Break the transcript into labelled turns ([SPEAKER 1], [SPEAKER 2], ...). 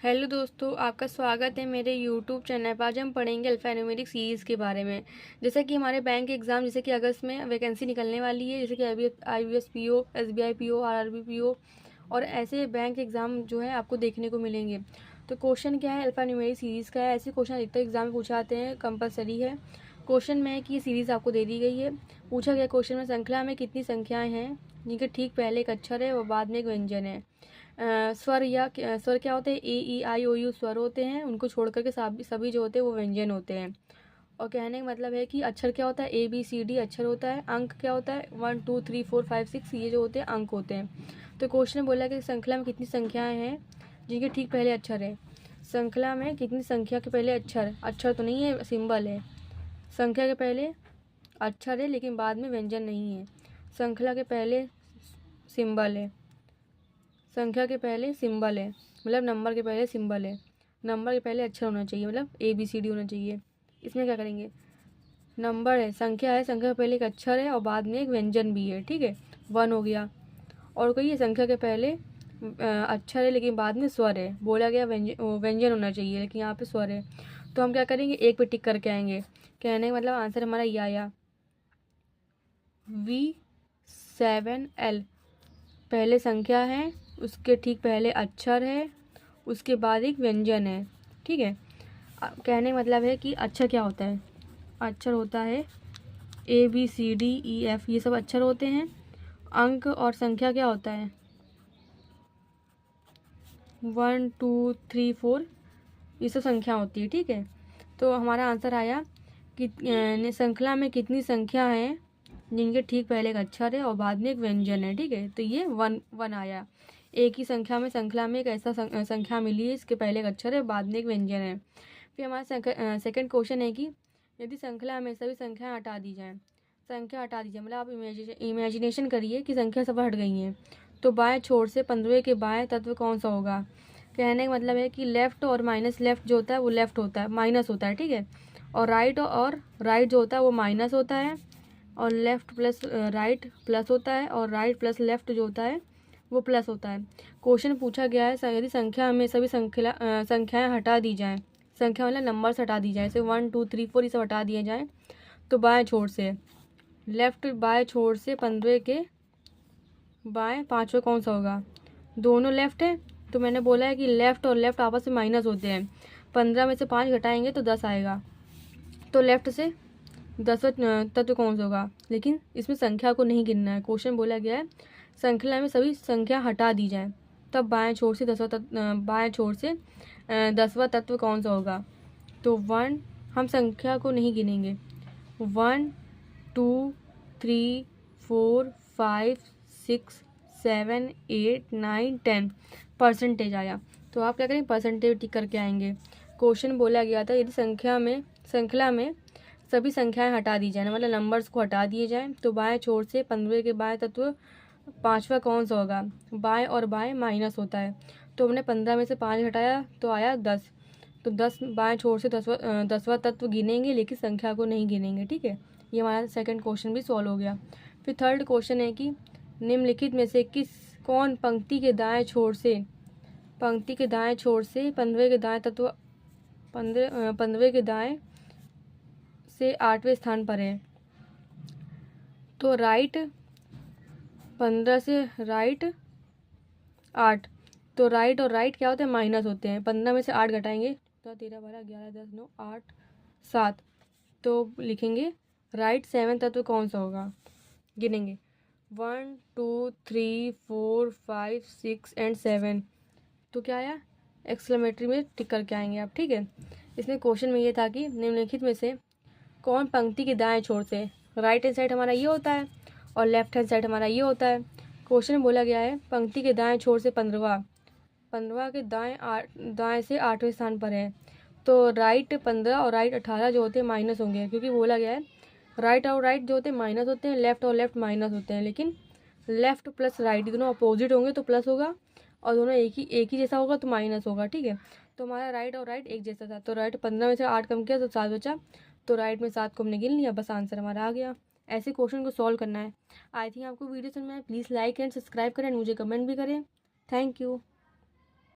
[SPEAKER 1] Hello दोस्तों, आपका स्वागत है मेरे यूट्यूब चैनल पर। आज हम पढ़ेंगे अल्फ़ान्यूमेरिक सीरीज़ के बारे में। जैसे कि हमारे बैंक एग्ज़ाम जैसे कि अगस्त में वैकेंसी निकलने वाली है, जैसे कि IBS PO, SBI PO, RRB PO और ऐसे बैंक एग्ज़ाम जो है आपको देखने को मिलेंगे। तो क्वेश्चन क्या है, अल्फ़ान्यूमेरिक सीरीज़ का है। ऐसे क्वेश्चन अधिकतर एग्ज़ाम में पूछा आते हैं, कंपलसरी है। क्वेश्चन में है कि ये सीरीज़ आपको दे दी गई है। पूछा गया क्वेश्चन में श्रृंखला में कितनी संख्याएँ हैं जिनके ठीक पहले एक अक्षर है और बाद में एक व्यंजन है। स्वर क्या होते हैं, A E I O U स्वर होते हैं, उनको छोड़ करके सभी जो होते हैं वो व्यंजन होते हैं। और कहने का मतलब है कि अक्षर क्या होता है, ABCD अक्षर होता है। अंक क्या होता है, 1 2 3 4 5 6 ये जो होते हैं अंक होते हैं। तो क्वेश्चन में बोला कि श्रृंखला में कितनी संख्याएं हैं जिनके ठीक पहले अक्षर है। श्रृंखला में कितनी संख्या के पहले अक्षर तो नहीं है, सिंबल है। संख्या के पहले अक्षर है लेकिन बाद में व्यंजन नहीं है। श्रृंखला के पहले सिंबल है, संख्या के पहले सिंबल है, मतलब नंबर के पहले सिंबल है। नंबर के पहले अक्षर होना चाहिए, मतलब ABCD होना चाहिए। इसमें क्या करेंगे, नंबर है, संख्या है, संख्या के पहले एक अक्षर है और बाद में एक व्यंजन भी है, ठीक है। 1 हो गया। और कोई संख्या के पहले अक्षर है लेकिन बाद में स्वर है, बोला गया व्यंजन होना चाहिए लेकिन यहाँ पे स्वर है। तो हम क्या करेंगे, एक पे टिक करके आएंगे। कहने का मतलब आंसर हमारा ये आया V7L। पहले संख्या है, उसके ठीक पहले अक्षर है, उसके बाद एक व्यंजन है, ठीक है। कहने का मतलब है कि अक्षर क्या होता है, अक्षर होता है ABCDEF, ये सब अक्षर होते हैं। अंक और संख्या क्या होता है, 1 2 3 4, ये सब संख्या होती है, ठीक है। तो हमारा आंसर आया कि श्रृंखला में कितनी संख्या है जिनके ठीक पहले एक अक्षर है और बाद में एक व्यंजन है, ठीक है। तो ये 1 आया। एक ही संख्या में श्रृंखला में एक ऐसा संख्या मिली है इसके पहले एक अक्षर है बाद में एक व्यंजन है। फिर हमारा सेकंड क्वेश्चन है कि यदि श्रृंखला में सभी संख्याएं हटा दी जाएं, संख्या हटा दी जाए, मतलब आप इमेजिनेशन करिए कि संख्या सब हट गई हैं, तो बाएं छोर से 15 के बाएं तत्व कौन सा होगा। कहने का मतलब है कि लेफ्ट और माइनस लेफ्ट जो होता है वो लेफ्ट होता है, माइनस होता है, ठीक है। और राइट जो होता है वो माइनस होता है, और लेफ्ट प्लस राइट प्लस होता है, और राइट प्लस लेफ्ट जो होता है वो प्लस होता है। क्वेश्चन पूछा गया है यदि संख्या में सभी संख्याएं हटा दी जाएं, संख्या मतलब नंबर्स हटा दी जाए, जैसे 1 2 3 4 ये सब हटा दिए जाएं, तो बाएं छोर से लेफ्ट, बाएं छोर से 15 के बाएं पाँचवा कौन सा होगा। दोनों लेफ्ट है, तो मैंने बोला है कि लेफ्ट और लेफ्ट आपस में माइनस होते हैं। 15 में से 5 घटाएंगे तो 10 आएगा, तो लेफ्ट से 10वां तत्व कौन सा होगा। लेकिन इसमें संख्या को नहीं गिनना है, क्वेश्चन बोला गया है श्रृंखला में सभी संख्या हटा दी जाए, तब बाएं छोर से 10वां तत्व कौन सा होगा। तो 1, हम संख्या को नहीं गिनेंगे, 1 2 3 4 5 6 7 8 9 10 परसेंटेज आया। तो आप क्या करेंगे, परसेंटेज टिक करके आएंगे। क्वेश्चन बोला गया था यदि श्रृंखला में सभी संख्याएं हटा दी जाए, मतलब नंबर्स को हटा दिए जाएं, तो बाएं छोर से 15 के बाएं तत्व पाँचवा कौन सा होगा। बाएं और बाएं माइनस होता है, तो हमने 15 में से 5 घटाया तो आया 10, तो 10 बाएं छोर से 10वां तत्व गिनेंगे लेकिन संख्या को नहीं गिनेंगे, ठीक है। ये हमारा सेकंड क्वेश्चन भी सॉल्व हो गया। फिर थर्ड क्वेश्चन है कि निम्नलिखित में से कौन पंक्ति के दाएं छोर से 15 के दाएं तत्व 15 के दाएं से 8वें स्थान पर है। तो राइट 15 से राइट 8, तो राइट और राइट क्या होते हैं, माइनस होते हैं। 15 में से 8 घटाएंगे तो 13 12 11 10 9 8 7, तो लिखेंगे राइट 7 तत्व कौन सा होगा, गिनेंगे 1 2 3 4 5 6 एंड 7, तो क्या आया, एक्सक्लेमेटरी में टिक करके आएंगे आप, ठीक है। इसमें क्वेश्चन में ये था कि निम्नलिखित में से कौन पंक्ति के दाएं छोर से, राइट हैंड साइड हमारा ये होता है और लेफ्ट हैंड साइड हमारा ये होता है। क्वेश्चन में बोला गया है पंक्ति के दाएं छोर से 15 के दाएं से 8वें स्थान पर है, तो राइट 15 और राइट 18 जो होते हैं माइनस होंगे, क्योंकि बोला गया है राइट और राइट जो होते हैं माइनस होते हैं, लेफ्ट और लेफ्ट माइनस होते हैं, लेकिन लेफ्ट प्लस राइट दोनों अपोजिट होंगे तो प्लस होगा, और दोनों एक ही जैसा होगा तो माइनस होगा, ठीक है। तो हमारा राइट और राइट एक जैसा था, तो राइट 15 में से 8 कम किया तो 7 बचा, तो राइट में 7 को हमने गिन लिया, बस आंसर हमारा आ गया। ऐसे क्वेश्चन को सॉल्व करना है। आई थिंक आपको वीडियो समझ में आए, प्लीज़ लाइक एंड सब्सक्राइब करें, मुझे कमेंट भी करें। Thank you.